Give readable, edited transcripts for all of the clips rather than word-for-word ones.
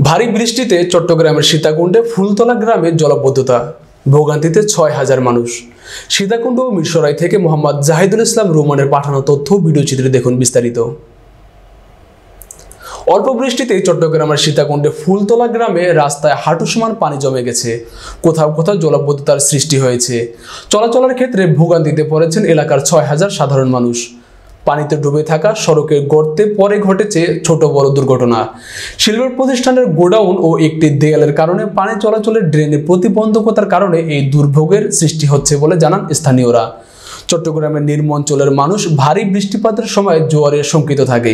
ভারী বৃষ্টিতে চট্টগ্রামের সীতাকুণ্ডে ফুলতলা গ্রামে জলাবদ্ধতা, ভোগান্তিতে ৬,০০০ মানুষ। সীতাকুণ্ড ও মিরসরাই থেকে মোহাম্মদ জাহিদুল ইসলাম রোমানের পাঠানো তথ্য ভিডিও চিত্রে দেখুন বিস্তারিত। অল্প বৃষ্টিতেই চট্টগ্রামের সীতাকুণ্ডে ফুলতলা গ্রামে রাস্তায় হাঁটু সমান পানি জমে গেছে। কোথাও কোথাও জলাবদ্ধতার সৃষ্টি হয়েছে। চলাচলের ক্ষেত্রে ভোগান্তিতে পড়েছেন এলাকার ৬,০০০ সাধারণ মানুষ। পানিতে ডুবে থাকা সড়কের গর্তে পরে ঘটেছে ছোট বড় দুর্ঘটনা। শিল্প প্রতিষ্ঠানের গোডাউন ও একটি দেয়ালের কারণে পানি চলাচলের ড্রেনের প্রতিবন্ধকতার কারণে এই দুর্ভোগের সৃষ্টি হচ্ছে বলে জানান স্থানীয়রা। চট্টগ্রামের নিম্ন অঞ্চলের মানুষ ভারী বৃষ্টিপাতের সময় জোয়ারে শঙ্কিত থাকে।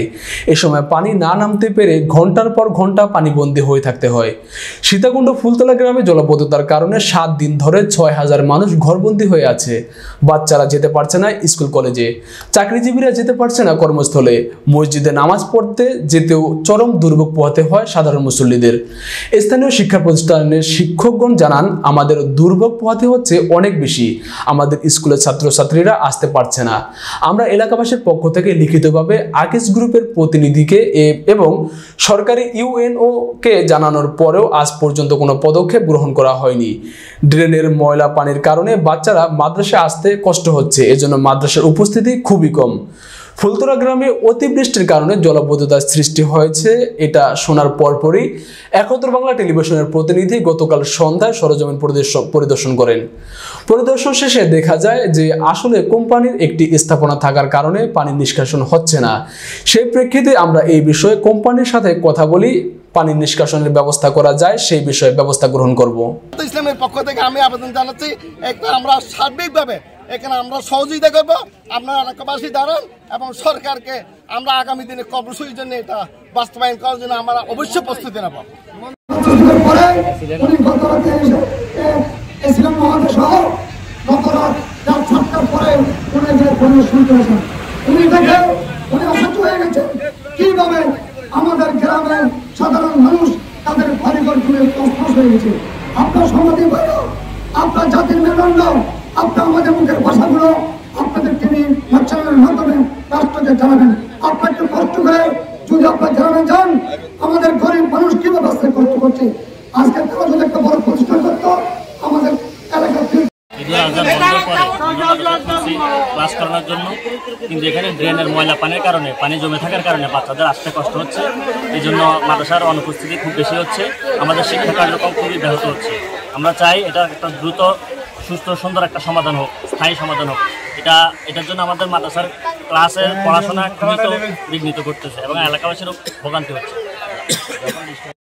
এ সময় পানি না নামতে পেরে ঘন্টার পর ঘন্টা পানিবন্দী হয়ে থাকতে হয়। সীতাকুণ্ড ফুলতলা গ্রামে জলাবদ্ধতার কারণে ৭ দিন ধরে ৬,০০০ মানুষ ঘরবন্দী হয়ে আছে। বাচ্চারা যেতে পারছে না স্কুল কলেজে, চাকরিজীবীরা যেতে পারছে না কর্মস্থলে, মসজিদে নামাজ পড়তে যেতেও চরম দুর্ভোগ পোহাতে হয় সাধারণ মুসল্লিদের। স্থানীয় শিক্ষা প্রতিষ্ঠানের শিক্ষকগণ জানান, আমাদের দুর্ভোগ পোহাতে হচ্ছে অনেক বেশি। আমাদের স্কুলের ছাত্রছাত্রীরা আসতে পারছে না। আমরা এলাকাবাসীর পক্ষ থেকে লিখিতভাবে আকিস গ্রুপের প্রতিনিধিকে এবং সরকারি ইউএনও কে জানানোর পরেও আজ পর্যন্ত কোনো পদক্ষেপ গ্রহণ করা হয়নি। ড্রেনের ময়লা পানির কারণে বাচ্চারা মাদ্রাসায় আসতে কষ্ট হচ্ছে, এজন্য মাদ্রাসার উপস্থিতি খুবই কম। ফুলতলা গ্রামে অতিবৃষ্টির কারণে জলাবদ্ধতার সৃষ্টি হয়েছে, এটা শোনার পরপরই একত্র বাংলা টেলিভিশনের প্রতিনিধি গতকাল সন্ধ্যায় সরেজমিন পরিদর্শন করেন। পরিদর্শন শেষে দেখা যায় যে আসলে কোম্পানির একটি স্থাপনা থাকার কারণে পানি নিষ্কাশন হচ্ছে না। সেই প্রেক্ষিতে আমরা এই বিষয়ে কোম্পানির সাথে কথা বলি, পানি নিষ্কাশনের ব্যবস্থা করা যায় সেই বিষয়ে ব্যবস্থা গ্রহণ করব। ইসলামের পক্ষ থেকে আমি আবেদন জানাচ্ছি, একটা আমরা সার্বিকভাবে এখানে আমরা সহযোগিতা করব। আপনারা এলাকাবাসী দাঁড়ান এবং সরকারকে আমরা আগামী দিনে কর্মসূচির জন্য এটা বাস্তবায়ন করার জন্য আমরা অবশ্যই প্রস্তুতি নেব। কিভাবে আমাদের গ্রামের সাধারণ মানুষ তাদের বাড়িঘর তুলে তছনছ হয়ে গেছে। আপনার সাংবাদিক ভাই, আপনার জাতির মেরুদণ্ড, আপনার আমাদের মুখের ভাষাগুলো আপনাদের টিভি চ্যানেলের মাধ্যমে রাষ্ট্রকে জানাবেন। আপনার একটু কষ্ট করে যদি আপনার গ্রামে যান, আমাদের গরিব মানুষ কিভাবে আসতে কষ্ট করছে। আজকে তারা যদি একটা বড় প্রতিষ্ঠান করতো আমাদের এলাকার ক্লাস করানোর জন্য, কিন্তু এখানে ড্রেনের ময়লা পানির কারণে, পানি জমে থাকার কারণে বাচ্চাদের আসতে কষ্ট হচ্ছে। এই জন্য মাদ্রাসার অনুপস্থিতি খুব বেশি হচ্ছে, আমাদের শিক্ষা কার্যক্রম খুবই ব্যাহত হচ্ছে। আমরা চাই এটা একটা দ্রুত সুস্থ সুন্দর একটা সমাধান হোক, স্থায়ী সমাধান হোক। এটার জন্য আমাদের মাদ্রাসার ক্লাসের পড়াশোনা খুবই বিঘ্নিত করতেছে এবং এলাকাবাসীরও ভোগান্তি হচ্ছে।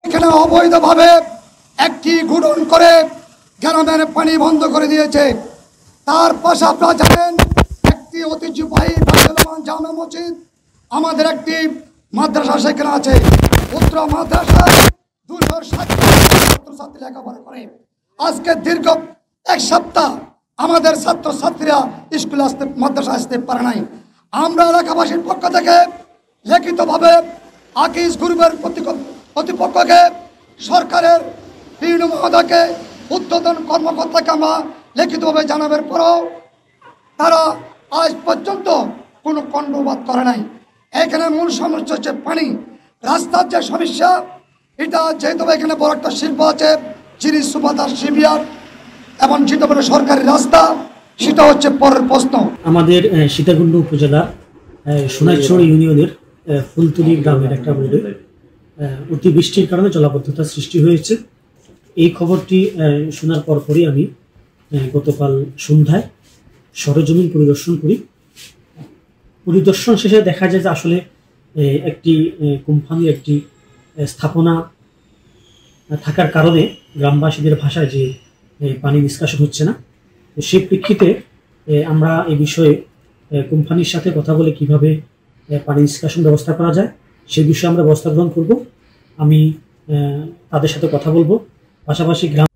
এখানে অবৈধভাবে একটি গুডন করে গ্রামের পানি বন্ধ করে দিয়েছে। তার পাশে আপনারা জানেন একটি ঐতিহ্যবাহী জামা মসজিদ, আমাদের একটি মাদ্রাসা সেখানে আছে। উত্তর মাদ্রাসায় 260 ছাত্রছাত্রী লেখাপড়া করে। আজকে দীর্ঘ এক সপ্তাহ আমাদের ছাত্রছাত্রীরা স্কুলে আসতে, মাদ্রাসা আসতে পারে নাই। আমরা এলাকাবাসীর পক্ষ থেকে লিখিতভাবে আকিস গ্রুপের প্রতিপক্ষকে, সরকারের বিভিন্ন মহোদয়কে, উদ্বোধন কর্মকর্তাকে আমরা লিখিতভাবে জানাবার পরেও তারা আজ পর্যন্ত কোনো কর্ণপাত করে নাই। এখানে মূল সমস্যা হচ্ছে পানি। রাস্তার যে সমস্যা, এটা যেহেতু এখানে বড় একটা শিল্প আছে, চিরি সুপাদার শিবিয়ার, এবং যেটা বলে সরকারি রাস্তা, সেটা হচ্ছে পরের প্রশ্ন। আমাদের সীতাকুণ্ড উপজেলা সোনাইছড়ি ইউনিয়নের ফুলতলি গ্রামের একটা রোডে অতিবৃষ্টির কারণে জলাবদ্ধতার সৃষ্টি হয়েছে। এই খবরটি শোনার পরপরই আমি গতকাল সন্ধ্যায় সরেজমিন পরিদর্শন করি। পরিদর্শন শেষে দেখা যায় যে আসলে একটি কোম্পানির একটি স্থাপনা থাকার কারণে গ্রামবাসীদের ভাষায় যে পানি নিষ্কাশন হচ্ছে না। তো সেই প্রেক্ষিতে আমরা এই বিষয়ে কোম্পানির সাথে কথা বলে কিভাবে পানি নিষ্কাশন ব্যবস্থা করা যায় সেই বিষয়ে আমরা ব্যবস্থা গ্রহণ করব। আমি তাদের সাথে কথা বলবো, পাশাপাশি গ্রাম